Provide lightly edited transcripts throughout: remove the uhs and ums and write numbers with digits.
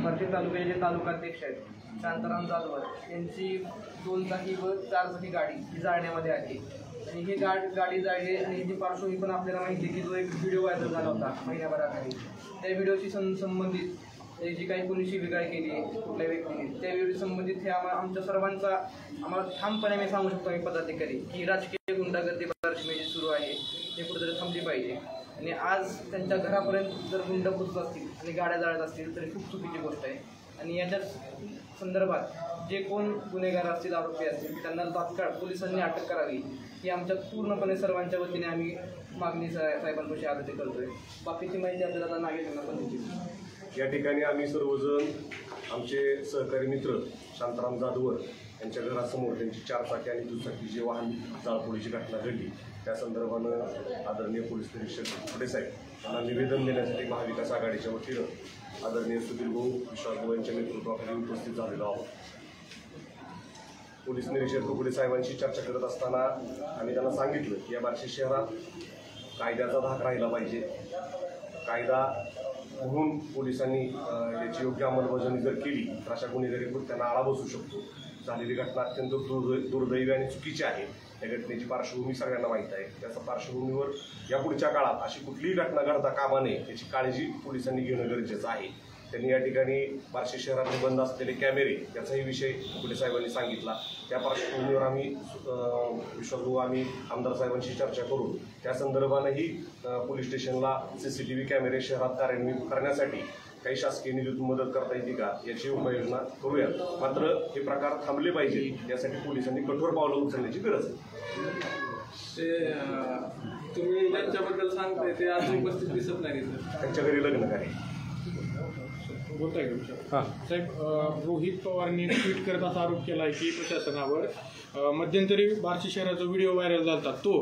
भरती तालुक्याचे तालुकाध्यक्ष आहेत शांताराम जाधवर यांची 2 चाकी व 4 चाकी गाडी ही जाळण्यामध्ये आली आणि ही गाडी जाळली आणि ह्याची पार्श्वभूमी पण आपल्याला माहिती आहे की जो एक व्हिडिओ व्हायरल झाला होता महिन्याभराखाली, त्या व्हिडिओशी संबंधित जी काही कोणी शिवीगाळ केली कुठल्या व्यक्तीने त्या व्हिडिओ संबंधित हे आमच्या सर्वांचा आम्हाला ठामपणे मी सांगू शकतो आम्ही पदाधिकारी की राजकीय गुंडागर्दी बार्शी जी सुरू आहे हे कुठेतरी थांबली पाहिजे आणि आज त्यांच्या घरापर्यंत जर गुंड पोचत असतील आणि गाड्या जाळत असतील तरी खूप चुकीची गोष्ट आहे आणि याच्याच संदर्भात जे कोण गुन्हेगार असतील आरोपी असतील त्यांना तात्काळ पोलिसांनी अटक करावी ही आमच्या पूर्णपणे सर्वांच्या वतीने आम्ही मागणी साहेबांपाशी आग्रह करतोय। बाकीची माहिती आपल्याला नागेश पण या ठिकाणी आम्ही सर्वजण आमचे सहकारी मित्र शांताराम जाधवर यांच्या घरासमोर त्यांची 4 चाकी आणि दुचाकीचे वाहन जाळपोळीची घटना घडली त्या संदर्भानं आदरणीय पोलीस निरीक्षक फडे साहेब यांना निवेदन देण्यासाठी महाविकास आघाडीच्या वतीनं आदरणीय सुधीर भाऊ विश्वास भाऊ यांच्या नेतृत्वाखाली उपस्थित झालेलो आहोत। पोलीस निरीक्षक फडे साहेबांशी चर्चा करत असताना आम्ही त्यांना सांगितलं की या बार्शी शहरात कायद्याचा धाक राहिला पाहिजे, कायदा म्हणून पोलिसांनी याची योग्य अंमलबजावणी जर केली तर अशा गुन्हेगारी त्यांना आळा बसू शकतो। झालेली घटना अत्यंत दुर्दैवी आणि चुकीची आहे। त्या घटनेची पार्श्वभूमी सगळ्यांना माहीत आहे। त्याच्या पार्श्वभूमीवर यापुढच्या काळात अशी कुठलीही घटना घडता कामा नये याची काळजी पोलिसांनी घेणं गरजेचं आहे। त्यांनी या ठिकाणी बार्शी शहरात बंद असलेले कॅमेरे याचाही विषय पोलीस साहेबांनी सांगितला। त्या पार्श्वभूमीवर आम्ही विश्वासभाऊ आम्ही आमदार साहेबांशी चर्चा करून त्या संदर्भानंही पोलीस स्टेशनला CCTV कॅमेरे शहरात कार्यान्वित करण्यासाठी काही शासकीय निधीतून मदत करता येते का याची उपाययोजना करूया। मात्र हे प्रकार थांबले पाहिजे यासाठी पोलिसांनी कठोर पावलं उचलण्याची गरज आहे। ते तुम्ही ज्यांच्याबद्दल सांगताय ते आज उपस्थित दिसत नाही सर, त्यांच्या घरी लग्न काय बोलताय का साहेब? रोहित पवारांनी ट्विट करत असा आरोप केला आहे की प्रशासनावर मध्यंतरी बार्शी शहराचा व्हिडिओ व्हायरल झाला तो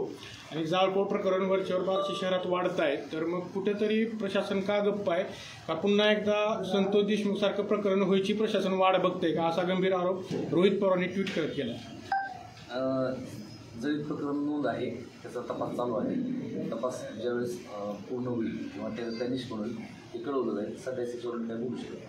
आणि जाळपोळ प्रकरण वरच्यावर बार्शी शहरात वाढत आहे, तर मग कुठेतरी प्रशासन का गप्प आहे का? पुन्हा एकदा संतोष देशमुख सारखं प्रकरण व्हायची प्रशासन वाढ बघतंय का? असा गंभीर आरोप रोहित पवारांनी ट्विट करत केला। जरी प्रकरण नोंद आहे त्याचा तपास चालू आहे। तपास ज्यावेळेस पूर्ण होईल किंवा त्या निष्पन्न होईल ते कळवलं जाईल। सध्या त्याच्यावरून काय बोलू शकतो।